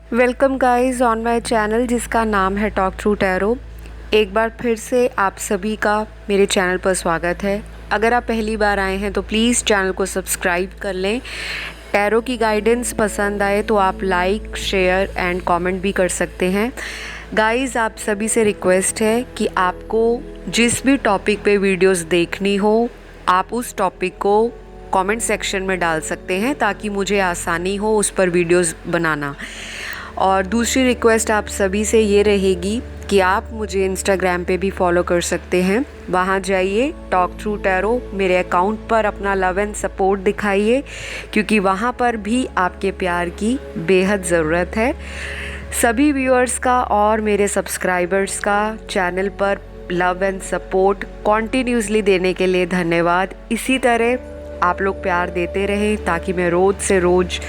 Welcome guys on my channel जिसका नाम है टॉक थ्रू टैरो। एक बार फिर से आप सभी का मेरे चैनल पर स्वागत है। अगर आप पहली बार आए हैं तो प्लीज़ चैनल को सब्सक्राइब कर लें। टैरो की गाइडेंस पसंद आए तो आप लाइक, शेयर एंड कमेंट भी कर सकते हैं। गाइस, आप सभी से रिक्वेस्ट है कि आपको जिस भी टॉपिक पे वीडियोस देखनी हो, आप उस टॉपिक को कमेंट सेक्शन में डाल सकते हैं ताकि मुझे आसानी हो उस पर वीडियोस बनाना। और दूसरी रिक्वेस्ट आप सभी से ये रहेगी कि आप मुझे इंस्टाग्राम पे भी फॉलो कर सकते हैं। वहाँ जाइए, टॉक थ्रू टैरो, मेरे अकाउंट पर अपना लव एंड सपोर्ट दिखाइए, क्योंकि वहाँ पर भी आपके प्यार की बेहद ज़रूरत है। सभी व्यूअर्स का और मेरे सब्सक्राइबर्स का चैनल पर लव एंड सपोर्ट कॉन्टिन्यूसली देने के लिए धन्यवाद। इसी तरह आप लोग प्यार देते रहें ताकि मैं रोज़ से रोज़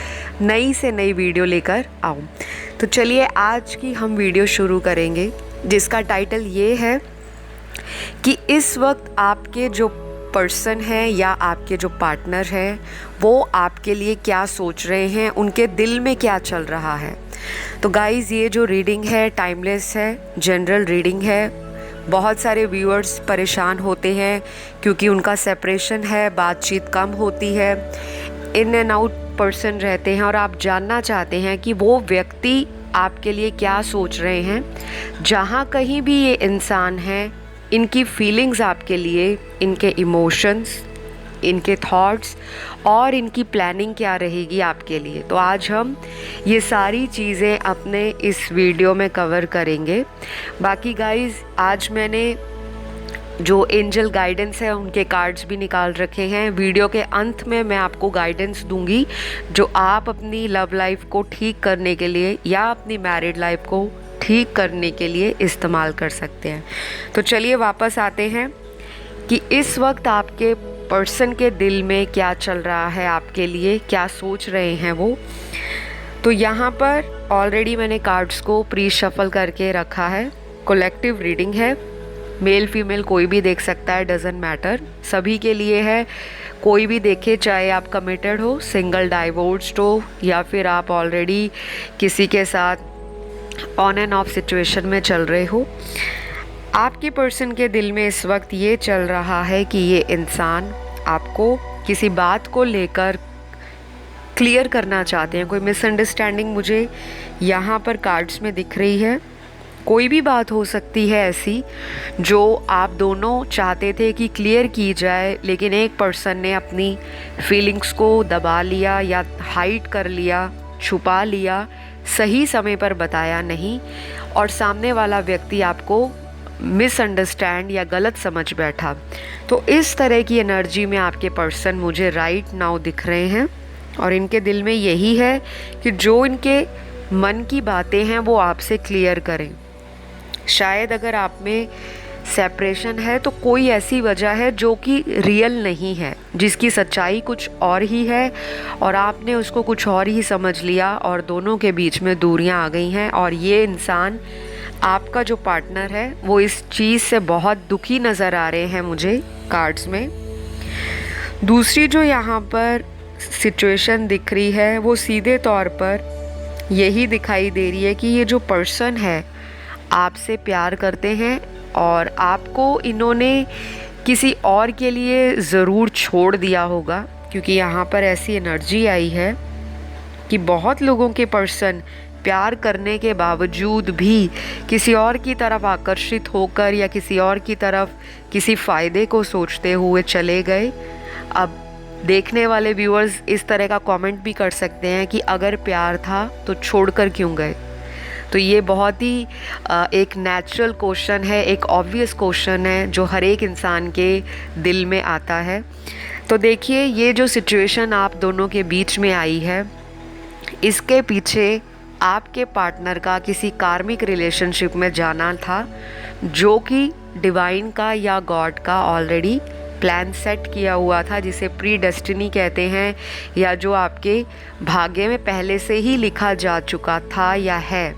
नई से नई वीडियो लेकर आऊँ। तो चलिए आज की हम वीडियो शुरू करेंगे, जिसका टाइटल ये है कि इस वक्त आपके जो पर्सन है या आपके जो पार्टनर है वो आपके लिए क्या सोच रहे हैं, उनके दिल में क्या चल रहा है। तो गाइज़, ये जो रीडिंग है टाइमलेस है, जनरल रीडिंग है। बहुत सारे व्यूअर्स परेशान होते हैं क्योंकि उनका सेपरेशन है, बातचीत कम होती है, इन एंड आउट पर्सन रहते हैं और आप जानना चाहते हैं कि वो व्यक्ति आपके लिए क्या सोच रहे हैं। जहाँ कहीं भी ये इंसान हैं, इनकी फीलिंग्स आपके लिए, इनके इमोशंस, इनके थॉट्स और इनकी प्लानिंग क्या रहेगी आपके लिए। तो आज हम ये सारी चीज़ें अपने इस वीडियो में कवर करेंगे। बाकी गाइज़, आज मैंने जो एंजल गाइडेंस है उनके कार्ड्स भी निकाल रखे हैं। वीडियो के अंत में मैं आपको गाइडेंस दूंगी जो आप अपनी लव लाइफ को ठीक करने के लिए या अपनी मैरिड लाइफ को ठीक करने के लिए इस्तेमाल कर सकते हैं। तो चलिए वापस आते हैं कि इस वक्त आपके पर्सन के दिल में क्या चल रहा है, आपके लिए क्या सोच रहे हैं वो। तो यहाँ पर ऑलरेडी मैंने कार्ड्स को प्री शफल करके रखा है। कलेक्टिव रीडिंग है, मेल फीमेल कोई भी देख सकता है, डजेंट मैटर, सभी के लिए है। कोई भी देखे, चाहे आप कमिटेड हो, सिंगल, डाइवोर्स्ड हो या फिर आप ऑलरेडी किसी के साथ ऑन एंड ऑफ सिचुएशन में चल रहे हो। आपके पर्सन के दिल में इस वक्त ये चल रहा है कि ये इंसान आपको किसी बात को लेकर क्लियर करना चाहते हैं। कोई मिसअंडरस्टैंडिंग मुझे यहाँ पर कार्ड्स में दिख रही है। कोई भी बात हो सकती है ऐसी जो आप दोनों चाहते थे कि क्लियर की जाए, लेकिन एक पर्सन ने अपनी फीलिंग्स को दबा लिया या हाइड कर लिया, छुपा लिया, सही समय पर बताया नहीं, और सामने वाला व्यक्ति आपको मिसअंडरस्टैंड या गलत समझ बैठा। तो इस तरह की एनर्जी में आपके पर्सन मुझे राइट नाउ दिख रहे हैं और इनके दिल में यही है कि जो इनके मन की बातें हैं वो आपसे क्लियर करें। शायद अगर आप में सेपरेशन है तो कोई ऐसी वजह है जो कि रियल नहीं है, जिसकी सच्चाई कुछ और ही है और आपने उसको कुछ और ही समझ लिया और दोनों के बीच में दूरियां आ गई हैं। और ये इंसान, आपका जो पार्टनर है, वो इस चीज़ से बहुत दुखी नज़र आ रहे हैं मुझे कार्ड्स में। दूसरी जो यहाँ पर सिचुएशन दिख रही है वो सीधे तौर पर यही दिखाई दे रही है कि ये जो पर्सन है आपसे प्यार करते हैं और आपको इन्होंने किसी और के लिए ज़रूर छोड़ दिया होगा, क्योंकि यहाँ पर ऐसी एनर्जी आई है कि बहुत लोगों के पर्सन प्यार करने के बावजूद भी किसी और की तरफ आकर्षित होकर या किसी और की तरफ किसी फ़ायदे को सोचते हुए चले गए। अब देखने वाले व्यूअर्स इस तरह का कमेंट भी कर सकते हैं कि अगर प्यार था तो छोड़कर क्यों गए। तो ये बहुत ही एक नेचुरल क्वेश्चन है, एक ऑब्वियस क्वेश्चन है जो हर एक इंसान के दिल में आता है। तो देखिए, ये जो सिचुएशन आप दोनों के बीच में आई है, इसके पीछे आपके पार्टनर का किसी कार्मिक रिलेशनशिप में जाना था, जो कि डिवाइन का या गॉड का ऑलरेडी प्लान सेट किया हुआ था, जिसे प्री डेस्टिनी कहते हैं, या जो आपके भाग्य में पहले से ही लिखा जा चुका था या है।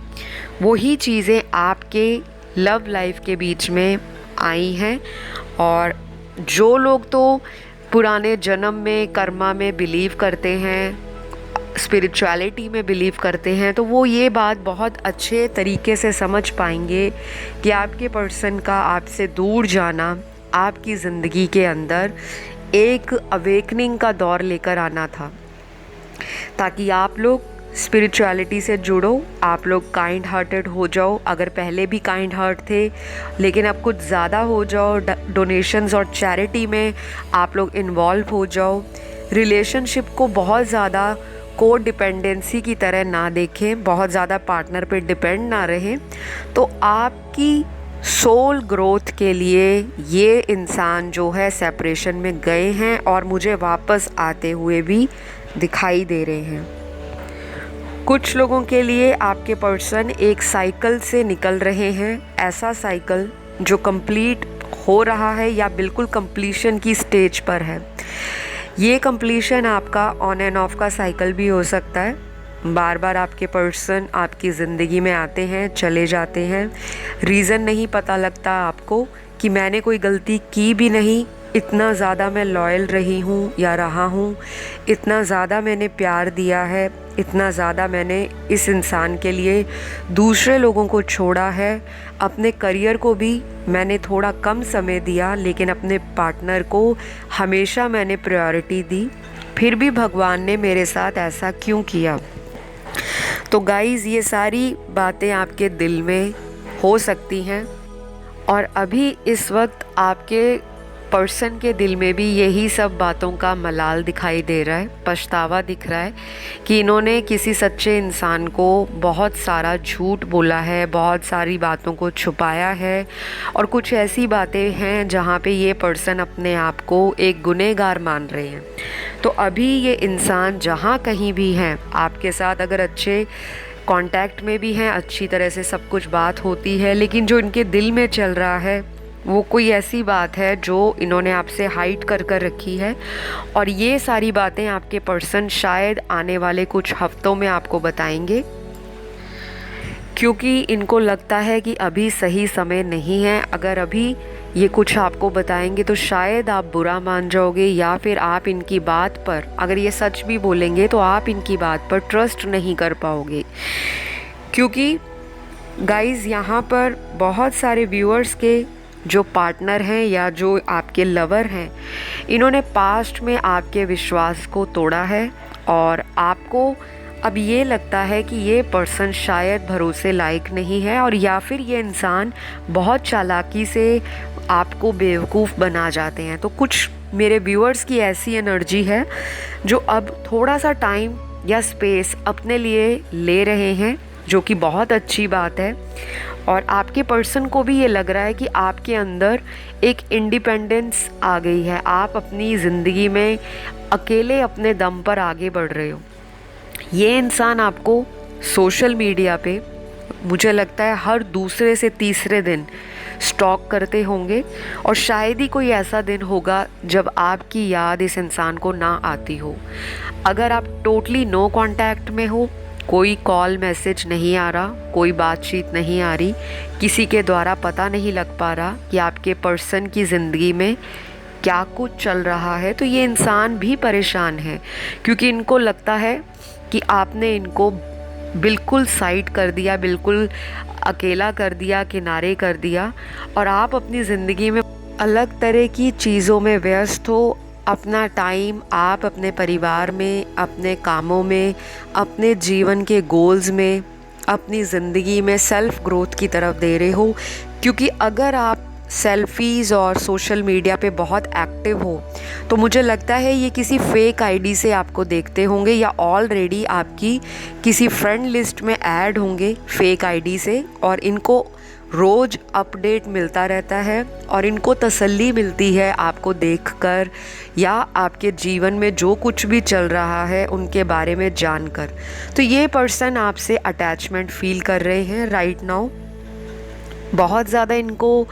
वही चीज़ें आपके लव लाइफ के बीच में आई हैं। और जो लोग तो पुराने जन्म में कर्मा में बिलीव करते हैं, स्पिरिचुअलिटी में बिलीव करते हैं तो वो ये बात बहुत अच्छे तरीके से समझ पाएंगे कि आपके पर्सन का आपसे दूर जाना आपकी ज़िंदगी के अंदर एक अवेकनिंग का दौर लेकर आना था, ताकि आप लोग स्पिरिचुअलिटी से जुड़ो, आप लोग काइंड हार्टेड हो जाओ। अगर पहले भी काइंड हार्ट थे लेकिन अब कुछ ज़्यादा हो जाओ, डोनेशंस और चैरिटी में आप लोग इन्वॉल्व हो जाओ। रिलेशनशिप को बहुत ज़्यादा को डिपेंडेंसी की तरह ना देखें, बहुत ज़्यादा पार्टनर पे डिपेंड ना रहें। तो आपकी सोल ग्रोथ के लिए ये इंसान जो है सेपरेशन में गए हैं और मुझे वापस आते हुए भी दिखाई दे रहे हैं। कुछ लोगों के लिए आपके पर्सन एक साइकिल से निकल रहे हैं, ऐसा साइकिल जो कंप्लीट हो रहा है या बिल्कुल कंप्लीशन की स्टेज पर है। ये कंप्लीशन आपका ऑन एंड ऑफ का साइकिल भी हो सकता है। बार बार आपके पर्सन आपकी ज़िंदगी में आते हैं, चले जाते हैं, रीज़न नहीं पता लगता आपको कि मैंने कोई गलती की भी नहीं, इतना ज़्यादा मैं लॉयल रही हूँ या रहा हूँ, इतना ज़्यादा मैंने प्यार दिया है, इतना ज़्यादा मैंने इस इंसान के लिए दूसरे लोगों को छोड़ा है, अपने करियर को भी मैंने थोड़ा कम समय दिया लेकिन अपने पार्टनर को हमेशा मैंने प्रायोरिटी दी, फिर भी भगवान ने मेरे साथ ऐसा क्यों किया। तो गाइज़, ये सारी बातें आपके दिल में हो सकती हैं और अभी इस वक्त आपके पर्सन के दिल में भी यही सब बातों का मलाल दिखाई दे रहा है, पछतावा दिख रहा है कि इन्होंने किसी सच्चे इंसान को बहुत सारा झूठ बोला है, बहुत सारी बातों को छुपाया है और कुछ ऐसी बातें हैं जहाँ पे ये पर्सन अपने आप को एक गुनहगार मान रहे हैं। तो अभी ये इंसान जहाँ कहीं भी हैं, आपके साथ अगर अच्छे कांटेक्ट में भी हैं, अच्छी तरह से सब कुछ बात होती है, लेकिन जो इनके दिल में चल रहा है वो कोई ऐसी बात है जो इन्होंने आपसे हाइड कर रखी है और ये सारी बातें आपके पर्सन शायद आने वाले कुछ हफ्तों में आपको बताएंगे, क्योंकि इनको लगता है कि अभी सही समय नहीं है। अगर अभी ये कुछ आपको बताएंगे तो शायद आप बुरा मान जाओगे या फिर आप इनकी बात पर, अगर ये सच भी बोलेंगे तो आप इनकी बात पर ट्रस्ट नहीं कर पाओगे। क्योंकि गाइज़, यहाँ पर बहुत सारे व्यूअर्स के जो पार्टनर हैं या जो आपके लवर हैं, इन्होंने पास्ट में आपके विश्वास को तोड़ा है और आपको अब ये लगता है कि ये पर्सन शायद भरोसे लायक नहीं है और या फिर ये इंसान बहुत चालाकी से आपको बेवकूफ़ बना जाते हैं। तो कुछ मेरे व्यूअर्स की ऐसी एनर्जी है जो अब थोड़ा सा टाइम या स्पेस अपने लिए ले रहे हैं, जो कि बहुत अच्छी बात है। और आपके पर्सन को भी ये लग रहा है कि आपके अंदर एक इंडिपेंडेंस आ गई है, आप अपनी ज़िंदगी में अकेले अपने दम पर आगे बढ़ रहे हो। ये इंसान आपको सोशल मीडिया पे मुझे लगता है हर दूसरे से तीसरे दिन स्टॉक करते होंगे और शायद ही कोई ऐसा दिन होगा जब आपकी याद इस इंसान को ना आती हो। अगर आप टोटली नो कांटेक्ट में हो, कोई कॉल मैसेज नहीं आ रहा, कोई बातचीत नहीं आ रही, किसी के द्वारा पता नहीं लग पा रहा कि आपके पर्सन की ज़िंदगी में क्या कुछ चल रहा है, तो ये इंसान भी परेशान है क्योंकि इनको लगता है कि आपने इनको बिल्कुल साइड कर दिया, बिल्कुल अकेला कर दिया, किनारे कर दिया और आप अपनी ज़िंदगी में अलग तरह की चीज़ों में व्यस्त हो। अपना टाइम आप अपने परिवार में, अपने कामों में, अपने जीवन के गोल्स में, अपनी ज़िंदगी में सेल्फ़ ग्रोथ की तरफ दे रहे हो। क्योंकि अगर आप सेल्फ़ीज़ और सोशल मीडिया पे बहुत एक्टिव हो तो मुझे लगता है ये किसी फेक आईडी से आपको देखते होंगे या ऑलरेडी आपकी किसी फ्रेंड लिस्ट में ऐड होंगे फेक आईडी से, और इनको रोज़ अपडेट मिलता रहता है और इनको तसल्ली मिलती है आपको देखकर या आपके जीवन में जो कुछ भी चल रहा है उनके बारे में जानकर। तो ये पर्सन आपसे अटैचमेंट फील कर रहे हैं राइट नाउ। बहुत ज़्यादा इनको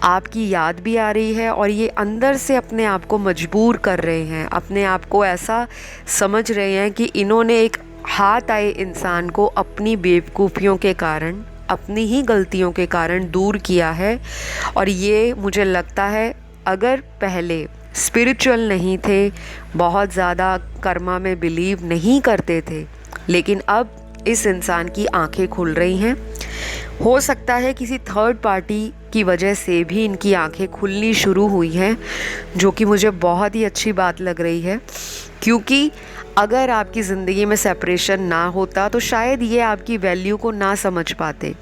आपकी याद भी आ रही है और ये अंदर से अपने आप को मजबूर कर रहे हैं, अपने आप को ऐसा समझ रहे हैं कि इन्होंने एक हाथ आए इंसान को अपनी बेवकूफ़ियों के कारण, अपनी ही गलतियों के कारण दूर किया है। और ये मुझे लगता है अगर पहले स्पिरिचुअल नहीं थे, बहुत ज़्यादा कर्मा में बिलीव नहीं करते थे, लेकिन अब इस इंसान की आंखें खुल रही हैं। हो सकता है किसी थर्ड पार्टी की वजह से भी इनकी आंखें खुलनी शुरू हुई हैं, जो कि मुझे बहुत ही अच्छी बात लग रही है, क्योंकि अगर आपकी ज़िंदगी में सेपरेशन ना होता तो शायद ये आपकी वैल्यू को ना समझ पाते।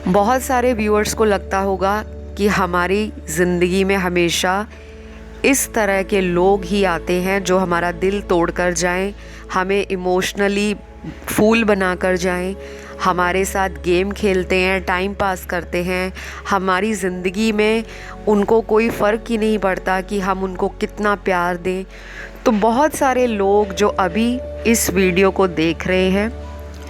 बहुत सारे व्यूअर्स को लगता होगा कि हमारी ज़िंदगी में हमेशा इस तरह के लोग ही आते हैं जो हमारा दिल तोड़ कर जाएं, हमें इमोशनली फूल बना कर जाएं, हमारे साथ गेम खेलते हैं, टाइम पास करते हैं। हमारी ज़िंदगी में उनको कोई फ़र्क ही नहीं पड़ता कि हम उनको कितना प्यार दें। तो बहुत सारे लोग जो अभी इस वीडियो को देख रहे हैं,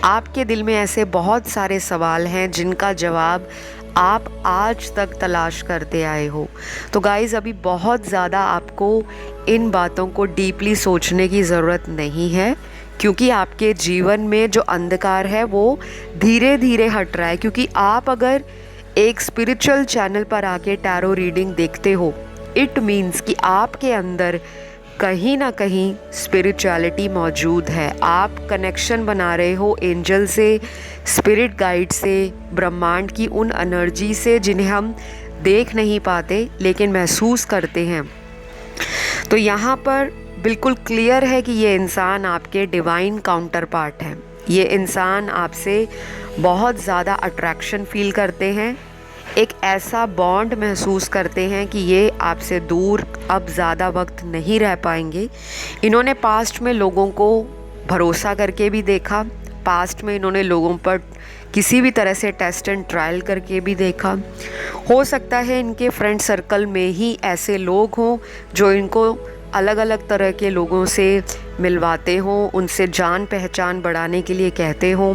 आपके दिल में ऐसे बहुत सारे सवाल हैं जिनका जवाब आप आज तक तलाश करते आए हो। तो गाइज़, अभी बहुत ज़्यादा आपको इन बातों को डीपली सोचने की ज़रूरत नहीं है, क्योंकि आपके जीवन में जो अंधकार है वो धीरे धीरे हट रहा है। क्योंकि आप अगर एक स्पिरिचुअल चैनल पर आके टैरो रीडिंग देखते हो, इट मीन्स कि आपके अंदर कहीं ना कहीं स्पिरिचुअलिटी मौजूद है। आप कनेक्शन बना रहे हो एंजल से, स्पिरिट गाइड से, ब्रह्मांड की उन एनर्जी से जिन्हें हम देख नहीं पाते लेकिन महसूस करते हैं। तो यहाँ पर बिल्कुल क्लियर है कि ये इंसान आपके डिवाइन काउंटर पार्ट है। ये इंसान आपसे बहुत ज़्यादा अट्रैक्शन फील करते हैं, एक ऐसा बॉन्ड महसूस करते हैं कि ये आपसे दूर अब ज़्यादा वक्त नहीं रह पाएंगे। इन्होंने पास्ट में लोगों को भरोसा करके भी देखा, पास्ट में इन्होंने लोगों पर किसी भी तरह से टेस्ट एंड ट्रायल करके भी देखा। हो सकता है इनके फ्रेंड सर्कल में ही ऐसे लोग हों जो इनको अलग अलग तरह के लोगों से मिलवाते हों, उनसे जान पहचान बढ़ाने के लिए कहते हों।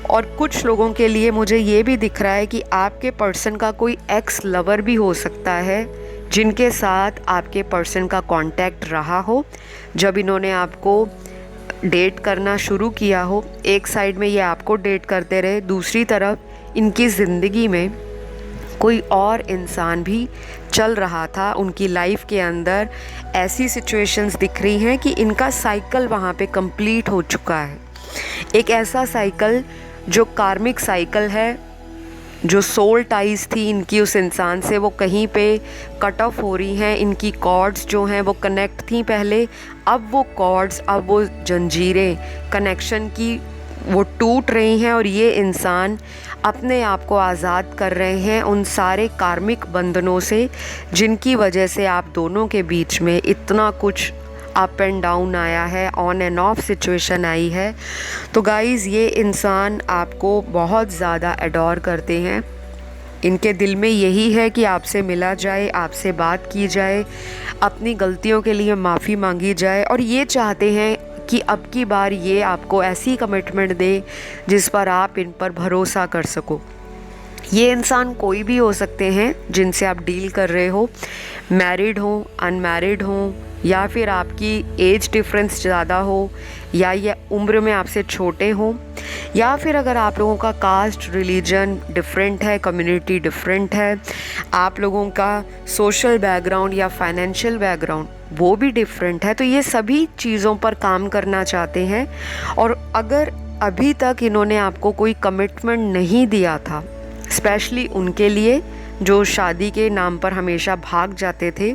और कुछ लोगों के लिए मुझे ये भी दिख रहा है कि आपके पर्सन का कोई एक्स लवर भी हो सकता है, जिनके साथ आपके पर्सन का कांटेक्ट रहा हो जब इन्होंने आपको डेट करना शुरू किया हो। एक साइड में ये आपको डेट करते रहे, दूसरी तरफ इनकी ज़िंदगी में कोई और इंसान भी चल रहा था। उनकी लाइफ के अंदर ऐसी सिचुएशंस दिख रही हैं कि इनका साइकिल वहाँ पे कंप्लीट हो चुका है। एक ऐसा साइकिल जो कार्मिक साइकिल है, जो सोल टाइज थी इनकी उस इंसान से, वो कहीं पे कट ऑफ हो रही हैं। इनकी कॉर्ड्स जो हैं वो कनेक्ट थी पहले, अब वो कॉर्ड्स, अब वो जंजीरें कनेक्शन की वो टूट रही हैं और ये इंसान अपने आप को आज़ाद कर रहे हैं उन सारे कार्मिक बंधनों से जिनकी वजह से आप दोनों के बीच में इतना कुछ अप एंड डाउन आया है, ऑन एंड ऑफ सिचुएशन आई है। तो गाइज़, ये इंसान आपको बहुत ज़्यादा एडोर करते हैं। इनके दिल में यही है कि आपसे मिला जाए, आपसे बात की जाए, अपनी गलतियों के लिए माफ़ी मांगी जाए, और ये चाहते हैं कि अब की बार ये आपको ऐसी कमिटमेंट दे जिस पर आप इन पर भरोसा कर सको। ये इंसान कोई भी हो सकते हैं जिनसे आप डील कर रहे हो, मैरिड हो, अनमैरिड हो, या फिर आपकी एज डिफरेंस ज़्यादा हो, या ये उम्र में आपसे छोटे हों, या फिर अगर आप लोगों का कास्ट रिलीजन डिफरेंट है, कम्युनिटी डिफरेंट है, आप लोगों का सोशल बैकग्राउंड या फाइनेंशियल बैकग्राउंड वो भी डिफरेंट है, तो ये सभी चीज़ों पर काम करना चाहते हैं। और अगर अभी तक इन्होंने आपको कोई कमिटमेंट नहीं दिया था, स्पेशली उनके लिए जो शादी के नाम पर हमेशा भाग जाते थे,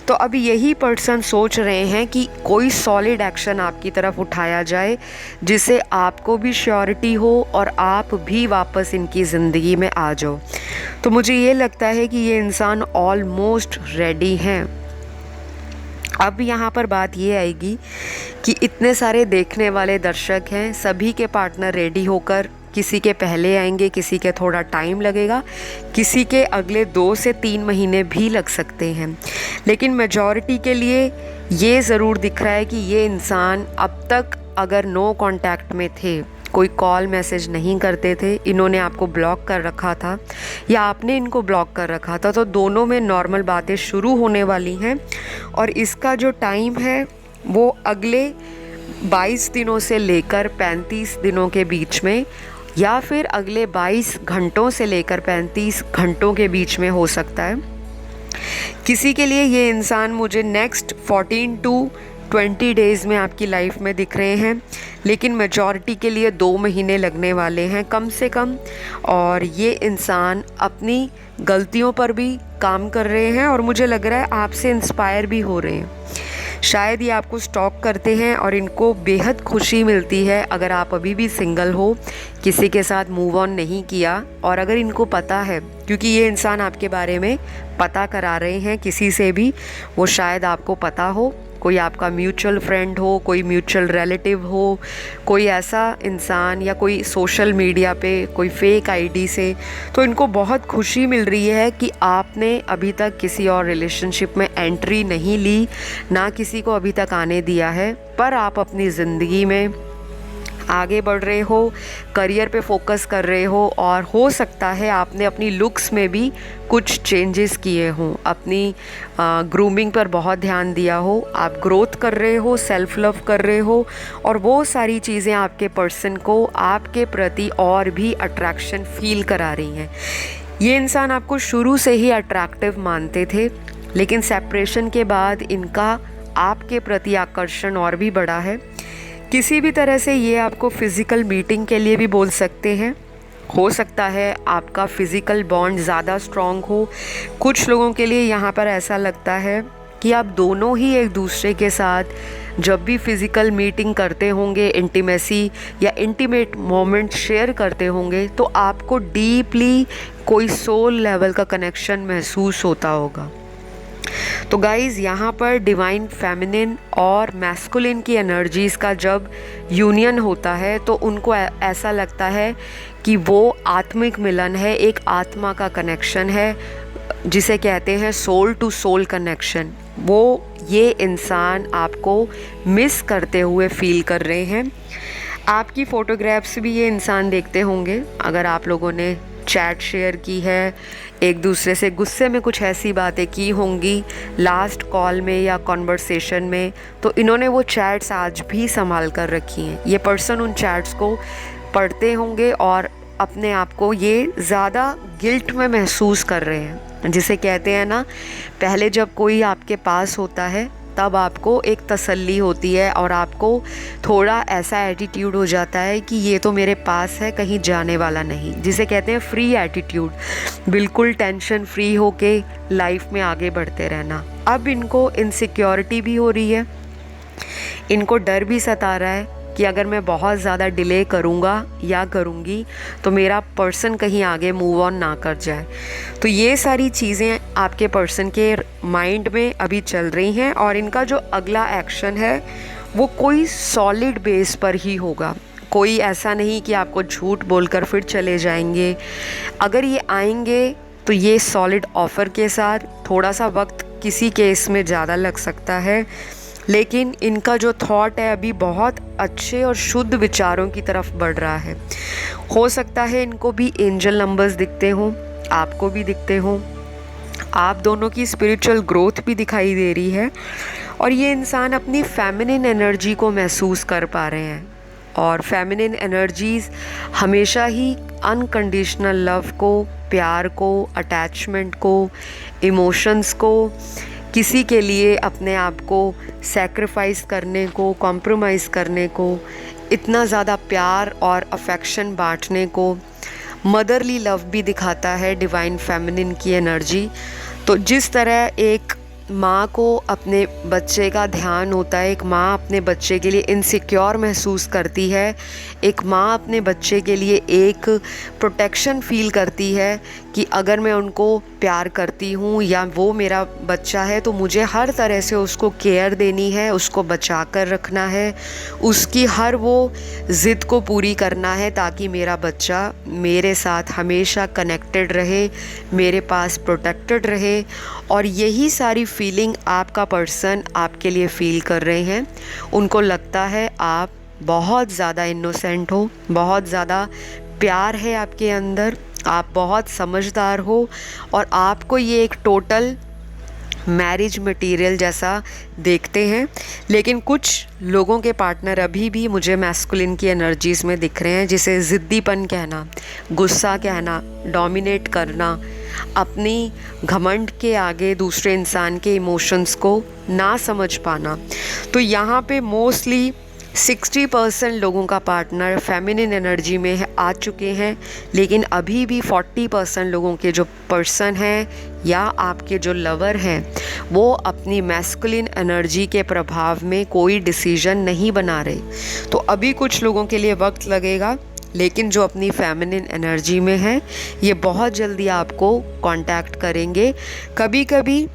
तो अब यही पर्सन सोच रहे हैं कि कोई सॉलिड एक्शन आपकी तरफ उठाया जाए जिससे आपको भी श्योरिटी हो और आप भी वापस इनकी ज़िंदगी में आ जाओ। तो मुझे ये लगता है कि ये इंसान ऑलमोस्ट रेडी हैं। अब यहाँ पर बात ये आएगी कि इतने सारे देखने वाले दर्शक हैं, सभी के पार्टनर रेडी होकर, किसी के पहले आएंगे, किसी के थोड़ा टाइम लगेगा, किसी के अगले 2 से 3 महीने भी लग सकते हैं, लेकिन मेजॉरिटी के लिए ये ज़रूर दिख रहा है कि ये इंसान अब तक अगर नो कांटेक्ट में थे, कोई कॉल मैसेज नहीं करते थे, इन्होंने आपको ब्लॉक कर रखा था या आपने इनको ब्लॉक कर रखा था, तो दोनों में नॉर्मल बातें शुरू होने वाली हैं। और इसका जो टाइम है वो अगले 22 दिनों से लेकर 35 दिनों के बीच में, या फिर अगले 22 घंटों से लेकर 35 घंटों के बीच में हो सकता है। किसी के लिए ये इंसान मुझे नेक्स्ट 14 टू 20 डेज़ में आपकी लाइफ में दिख रहे हैं, लेकिन मेजॉरिटी के लिए 2 महीने लगने वाले हैं कम से कम। और ये इंसान अपनी गलतियों पर भी काम कर रहे हैं और मुझे लग रहा है आपसे इंस्पायर भी हो रहे हैं। शायद ये आपको स्टॉक करते हैं और इनको बेहद खुशी मिलती है अगर आप अभी भी सिंगल हो, किसी के साथ मूव ऑन नहीं किया। और अगर इनको पता है, क्योंकि ये इंसान आपके बारे में पता करा रहे हैं किसी से भी, वो शायद आपको पता हो, कोई आपका म्यूचुअल फ्रेंड हो, कोई म्यूचुअल रिलेटिव हो, कोई ऐसा इंसान, या कोई सोशल मीडिया पे कोई फेक आईडी से। तो इनको बहुत खुशी मिल रही है कि आपने अभी तक किसी और रिलेशनशिप में एंट्री नहीं ली, ना किसी को अभी तक आने दिया है, पर आप अपनी ज़िंदगी में आगे बढ़ रहे हो, करियर पे फोकस कर रहे हो। और हो सकता है आपने अपनी लुक्स में भी कुछ चेंजेस किए हों, अपनी ग्रूमिंग पर बहुत ध्यान दिया हो, आप ग्रोथ कर रहे हो, सेल्फ लव कर रहे हो, और वो सारी चीज़ें आपके पर्सन को आपके प्रति और भी अट्रैक्शन फील करा रही हैं। ये इंसान आपको शुरू से ही अट्रैक्टिव मानते थे, लेकिन सेपरेशन के बाद इनका आपके प्रति आकर्षण और भी बढ़ा है। किसी भी तरह से ये आपको फ़िज़िकल मीटिंग के लिए भी बोल सकते हैं। हो सकता है आपका फ़िज़िकल बॉन्ड ज़्यादा स्ट्रॉन्ग हो। कुछ लोगों के लिए यहाँ पर ऐसा लगता है कि आप दोनों ही एक दूसरे के साथ जब भी फ़िज़िकल मीटिंग करते होंगे, इंटीमेसी या इंटीमेट मोमेंट शेयर करते होंगे, तो आपको डीपली कोई सोल लेवल का कनेक्शन महसूस होता होगा। तो गाइज़, यहाँ पर डिवाइन फेमिनिन और मैस्कुलिन की एनर्जीज़ का जब यूनियन होता है तो उनको ऐसा लगता है कि वो आत्मिक मिलन है, एक आत्मा का कनेक्शन है, जिसे कहते हैं सोल टू सोल कनेक्शन। वो ये इंसान आपको मिस करते हुए फील कर रहे हैं। आपकी फ़ोटोग्राफ्स भी ये इंसान देखते होंगे। अगर आप लोगों ने चैट शेयर की है, एक दूसरे से गुस्से में कुछ ऐसी बातें की होंगी लास्ट कॉल में या कॉन्वर्सेशन में, तो इन्होंने वो चैट्स आज भी संभाल कर रखी हैं। ये पर्सन उन चैट्स को पढ़ते होंगे और अपने आप को ये ज़्यादा गिल्ट में महसूस कर रहे हैं, जिसे कहते हैं ना, पहले जब कोई आपके पास होता है तब आपको एक तसल्ली होती है और आपको थोड़ा ऐसा एटीट्यूड हो जाता है कि ये तो मेरे पास है, कहीं जाने वाला नहीं, जिसे कहते हैं फ्री एटीट्यूड, बिल्कुल टेंशन फ्री होके लाइफ में आगे बढ़ते रहना। अब इनको इनसिक्योरिटी भी हो रही है, इनको डर भी सता रहा है कि अगर मैं बहुत ज़्यादा डिले करूँगा या करूँगी तो मेरा पर्सन कहीं आगे मूव ऑन ना कर जाए। तो ये सारी चीज़ें आपके पर्सन के माइंड में अभी चल रही हैं और इनका जो अगला एक्शन है वो कोई सॉलिड बेस पर ही होगा। कोई ऐसा नहीं कि आपको झूठ बोलकर फिर चले जाएंगे। अगर ये आएंगे तो ये सॉलिड ऑफ़र के साथ। थोड़ा सा वक्त किसी केस में ज़्यादा लग सकता है, लेकिन इनका जो थॉट है अभी बहुत अच्छे और शुद्ध विचारों की तरफ बढ़ रहा है। हो सकता है इनको भी एंजल नंबर्स दिखते हों, आपको भी दिखते हों, आप दोनों की स्पिरिचुअल ग्रोथ भी दिखाई दे रही है और ये इंसान अपनी फेमिनिन एनर्जी को महसूस कर पा रहे हैं। और फेमिनिन एनर्जीज़ हमेशा ही अनकंडीशनल लव को, प्यार को, अटैचमेंट को, इमोशंस को, किसी के लिए अपने आप को सैक्रिफाइस करने को, कॉम्प्रोमाइज़ करने को, इतना ज़्यादा प्यार और अफेक्शन बांटने को, मदरली लव भी दिखाता है डिवाइन फेमिनिन की एनर्जी। तो जिस तरह एक माँ को अपने बच्चे का ध्यान होता है, एक माँ अपने बच्चे के लिए इनसिक्योर महसूस करती है, एक माँ अपने बच्चे के लिए एक प्रोटेक्शन फील करती है कि अगर मैं उनको प्यार करती हूँ या वो मेरा बच्चा है तो मुझे हर तरह से उसको केयर देनी है, उसको बचा कर रखना है, उसकी हर वो ज़िद को पूरी करना है ताकि मेरा बच्चा मेरे साथ हमेशा कनेक्टेड रहे, मेरे पास प्रोटेक्टेड रहे। और यही सारी फीलिंग आपका पर्सन आपके लिए फ़ील कर रहे हैं। उनको लगता है आप बहुत ज़्यादा इनोसेंट हो, बहुत ज़्यादा प्यार है आपके अंदर, आप बहुत समझदार हो और आपको ये एक टोटल मैरिज मटेरियल जैसा देखते हैं। लेकिन कुछ लोगों के पार्टनर अभी भी मुझे मैस्कुलिन की एनर्जीज़ में दिख रहे हैं, जिसे ज़िद्दीपन कहना, गुस्सा कहना, डोमिनेट करना, अपनी घमंड के आगे दूसरे इंसान के इमोशंस को ना समझ पाना। तो यहाँ पे मोस्टली 60% लोगों का पार्टनर फेमिनिन एनर्जी में आ चुके हैं, लेकिन अभी भी 40% लोगों के जो पर्सन हैं या आपके जो लवर हैं वो अपनी मैस्कुलिन एनर्जी के प्रभाव में कोई डिसीजन नहीं बना रहे। तो अभी कुछ लोगों के लिए वक्त लगेगा, लेकिन जो अपनी फेमिनिन एनर्जी में है ये बहुत जल्दी आपको कांटेक्ट करेंगे। कभी कभी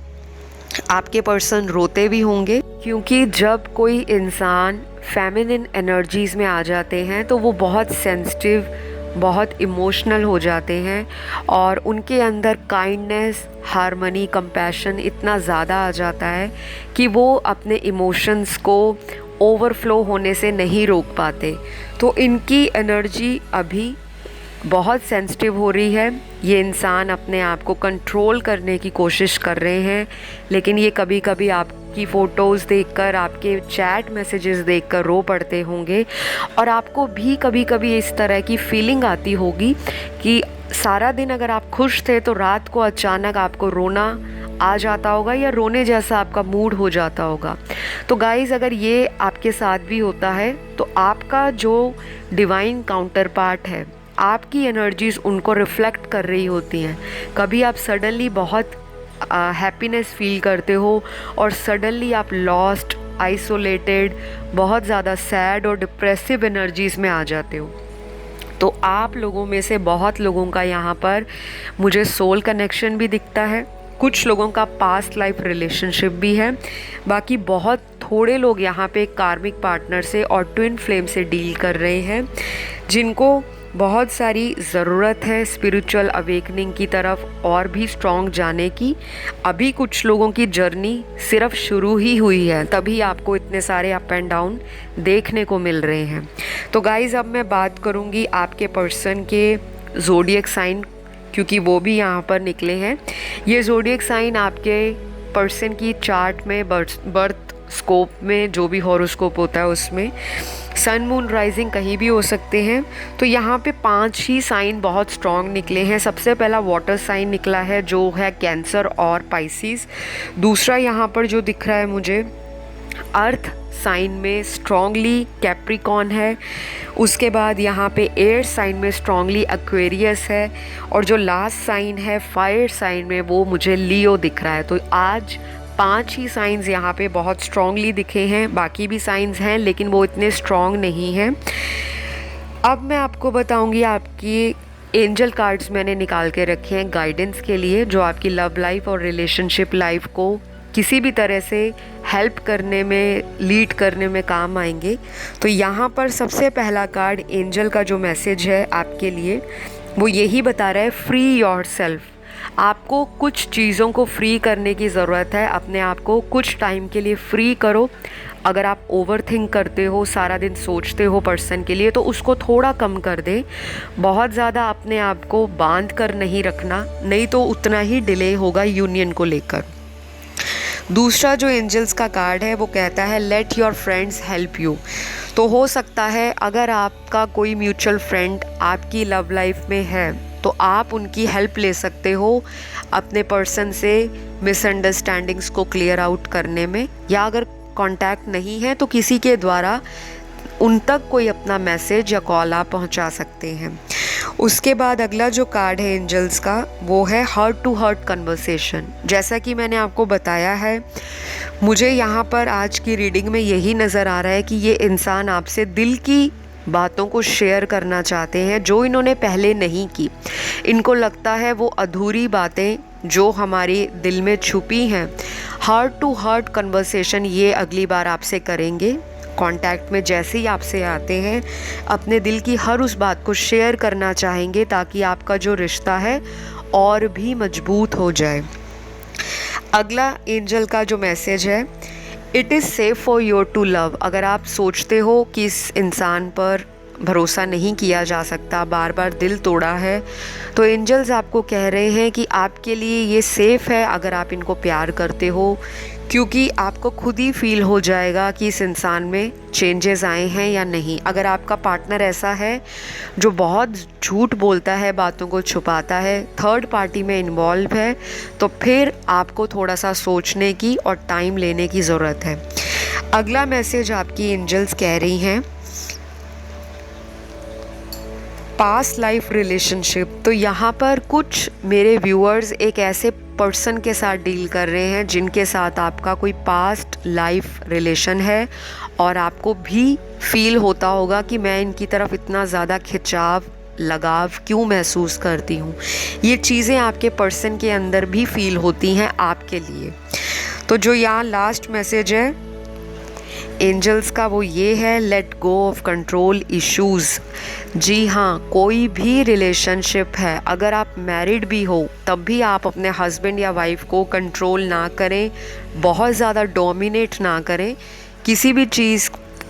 आपके पर्सन रोते भी होंगे, क्योंकि जब कोई इंसान फेमिनिन एनर्जीज़ में आ जाते हैं तो वो बहुत सेंसिटिव, बहुत इमोशनल हो जाते हैं और उनके अंदर काइंडनेस, हार्मनी, कंपैशन इतना ज़्यादा आ जाता है कि वो अपने इमोशंस को ओवरफ्लो होने से नहीं रोक पाते। तो इनकी एनर्जी अभी बहुत सेंसिटिव हो रही है। ये इंसान अपने आप को कंट्रोल करने की कोशिश कर रहे हैं, लेकिन ये कभी कभी आपकी फ़ोटोज़ देखकर, आपके चैट मैसेजेस देखकर रो पड़ते होंगे और आपको भी कभी कभी इस तरह की फीलिंग आती होगी कि सारा दिन अगर आप खुश थे तो रात को अचानक आपको रोना आ जाता होगा या रोने जैसा आपका मूड हो जाता होगा। तो गाइज़, अगर ये आपके साथ भी होता है तो आपका जो डिवाइन काउंटर पार्ट है, आपकी एनर्जीज़ उनको रिफ़्लेक्ट कर रही होती हैं। कभी आप सडनली बहुत हैप्पीनेस फील करते हो और सडनली आप लॉस्ट, आइसोलेटेड, बहुत ज़्यादा सैड और डिप्रेसिव एनर्जीज़ में आ जाते हो। तो आप लोगों में से बहुत लोगों का यहाँ पर मुझे सोल कनेक्शन भी दिखता है, कुछ लोगों का पास्ट लाइफ रिलेशनशिप भी है, बाकी बहुत थोड़े लोग यहाँ पे कार्मिक पार्टनर से और ट्विन फ्लेम से डील कर रहे हैं, जिनको बहुत सारी ज़रूरत है स्पिरिचुअल अवेकनिंग की तरफ और भी स्ट्रॉन्ग जाने की। अभी कुछ लोगों की जर्नी सिर्फ शुरू ही हुई है, तभी आपको इतने सारे अप एंड डाउन देखने को मिल रहे हैं। तो गाइज़, अब मैं बात करूँगी आपके पर्सन के ज़ोडिएक साइन, क्योंकि वो भी यहाँ पर निकले हैं। ये ज़ोडिएक साइन आपके पर्सन की चार्ट में बर्थ स्कोप में, जो भी हॉरोस्कोप होता है उसमें सन, मून, राइजिंग कहीं भी हो सकते हैं। तो यहाँ पे 5 ही साइन बहुत स्ट्रॉन्ग निकले हैं। सबसे पहला वाटर साइन निकला है जो है कैंसर और पाइसिस। दूसरा यहाँ पर जो दिख रहा है मुझे अर्थ साइन में स्ट्रॉन्गली कैप्रिकॉन है। उसके बाद यहाँ पे एयर साइन में स्ट्रॉन्गली एक्वेरियस है और जो लास्ट साइन है फायर साइन में वो मुझे लियो दिख रहा है। तो आज 5 ही साइंस यहाँ पे बहुत स्ट्रॉन्गली दिखे हैं, बाकी भी साइंस हैं लेकिन वो इतने स्ट्रॉन्ग नहीं हैं। अब मैं आपको बताऊंगी, आपकी एंजल कार्ड्स मैंने निकाल के रखे हैं गाइडेंस के लिए, जो आपकी लव लाइफ और रिलेशनशिप लाइफ को किसी भी तरह से हेल्प करने में, लीड करने में काम आएंगे। तो यहाँ पर सबसे पहला कार्ड एंजल का जो मैसेज है आपके लिए वो यही बता रहा है, फ्री योरसेल्फ। आपको कुछ चीज़ों को फ्री करने की ज़रूरत है। अपने आप को कुछ टाइम के लिए फ्री करो। अगर आप ओवर थिंक करते हो, सारा दिन सोचते हो पर्सन के लिए, तो उसको थोड़ा कम कर दें। बहुत ज़्यादा अपने आप को बांध कर नहीं रखना, नहीं तो उतना ही डिले होगा यूनियन को लेकर। दूसरा जो एंजल्स का कार्ड है वो कहता है let your friends help you. तो हो सकता है अगर आपका कोई म्यूचुअल फ्रेंड आपकी लव लाइफ में है तो आप उनकी हेल्प ले सकते हो अपने पर्सन से मिसअंडरस्टैंडिंग्स को क्लियर आउट करने में, या अगर कांटेक्ट नहीं है तो किसी के द्वारा उन तक कोई अपना मैसेज या कॉल आप पहुंचा सकते हैं। उसके बाद अगला जो कार्ड है एंजल्स का वो है हार्ट टू हार्ट कन्वर्सेशन। जैसा कि मैंने आपको बताया है, मुझे यहाँ पर आज की रीडिंग में यही नज़र आ रहा है कि ये इंसान आपसे दिल की बातों को शेयर करना चाहते हैं जो इन्होंने पहले नहीं की। इनको लगता है वो अधूरी बातें जो हमारे दिल में छुपी हैं, हार्ट टू हार्ट कन्वर्सेशन ये अगली बार आपसे करेंगे। कांटेक्ट में जैसे ही आपसे आते हैं अपने दिल की हर उस बात को शेयर करना चाहेंगे ताकि आपका जो रिश्ता है और भी मजबूत हो जाए। अगला एंजल का जो मैसेज है, it is safe for your to love. अगर आप सोचते हो कि इस इंसान पर भरोसा नहीं किया जा सकता, बार बार दिल तोड़ा है, तो एंजल्स आपको कह रहे हैं कि आपके लिए ये सेफ़ है अगर आप इनको प्यार करते हो, क्योंकि आपको खुद ही फील हो जाएगा कि इस इंसान में चेंजेस आए हैं या नहीं। अगर आपका पार्टनर ऐसा है जो बहुत झूठ बोलता है, बातों को छुपाता है, थर्ड पार्टी में इन्वॉल्व है, तो फिर आपको थोड़ा सा सोचने की और टाइम लेने की ज़रूरत है। अगला मैसेज आपकी एंजल्स कह रही हैं, पास्ट लाइफ रिलेशनशिप। तो यहाँ पर कुछ मेरे व्यूअर्स एक ऐसे पर्सन के साथ डील कर रहे हैं जिनके साथ आपका कोई पास्ट लाइफ रिलेशन है और आपको भी फील होता होगा कि मैं इनकी तरफ इतना ज़्यादा खिंचाव, लगाव क्यों महसूस करती हूँ। ये चीज़ें आपके पर्सन के अंदर भी फील होती हैं आपके लिए। तो जो यहाँ लास्ट मैसेज है एंजल्स का वो ये है, let go of control issues. जी हाँ, कोई भी रिलेशनशिप है, अगर आप मैरिड भी हो तब भी आप अपने हस्बैंड या वाइफ को कंट्रोल ना करें, बहुत ज़्यादा डोमिनेट ना करें। किसी भी चीज़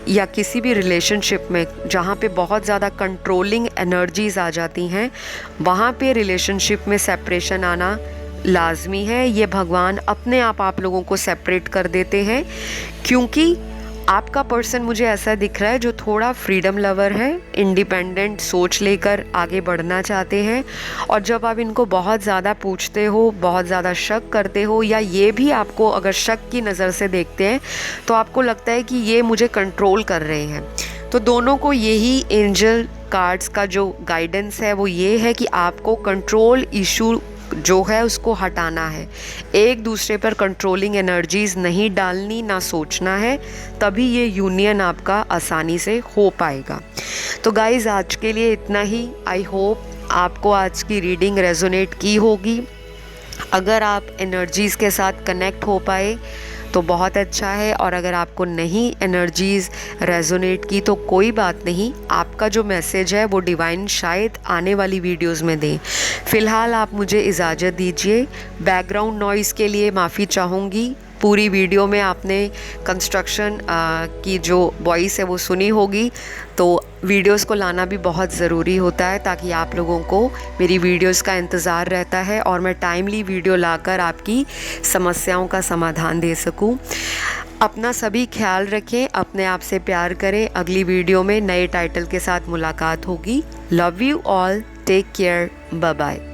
या किसी भी रिलेशनशिप में जहाँ पे बहुत ज़्यादा कंट्रोलिंग एनर्जीज़ आ जाती हैं, वहाँ पे रिलेशनशिप में सेपरेशन आना लाजमी है। ये भगवान अपने आप लोगों को सेपरेट कर देते हैं, क्योंकि आपका पर्सन मुझे ऐसा दिख रहा है जो थोड़ा फ्रीडम लवर है, इंडिपेंडेंट सोच लेकर आगे बढ़ना चाहते हैं। और जब आप इनको बहुत ज़्यादा पूछते हो, बहुत ज़्यादा शक करते हो, या ये भी आपको अगर शक की नज़र से देखते हैं तो आपको लगता है कि ये मुझे कंट्रोल कर रहे हैं। तो दोनों को यही एंजल कार्ड्स का जो गाइडेंस है वो ये है कि आपको कंट्रोल इशू जो है उसको हटाना है, एक दूसरे पर कंट्रोलिंग एनर्जीज़ नहीं डालनी, ना सोचना है, तभी ये यूनियन आपका आसानी से हो पाएगा। तो गाइज़ आज के लिए इतना ही। आई होप आपको आज की रीडिंग रेजोनेट की होगी। अगर आप एनर्जीज़ के साथ कनेक्ट हो पाए तो बहुत अच्छा है, और अगर आपको नहीं एनर्जीज़ रेजोनेट की तो कोई बात नहीं, आपका जो मैसेज है वो डिवाइन शायद आने वाली वीडियोस में दें। फ़िलहाल आप मुझे इजाज़त दीजिए। बैकग्राउंड नॉइज़ के लिए माफ़ी चाहूँगी। पूरी वीडियो में आपने कंस्ट्रक्शन की जो वॉइस है वो सुनी होगी, तो वीडियोस को लाना भी बहुत ज़रूरी होता है ताकि आप लोगों को मेरी वीडियोस का इंतज़ार रहता है और मैं टाइमली वीडियो लाकर आपकी समस्याओं का समाधान दे सकूं। अपना सभी ख्याल रखें, अपने आप से प्यार करें। अगली वीडियो में नए टाइटल के साथ मुलाकात होगी। Love you all, take care, bye bye.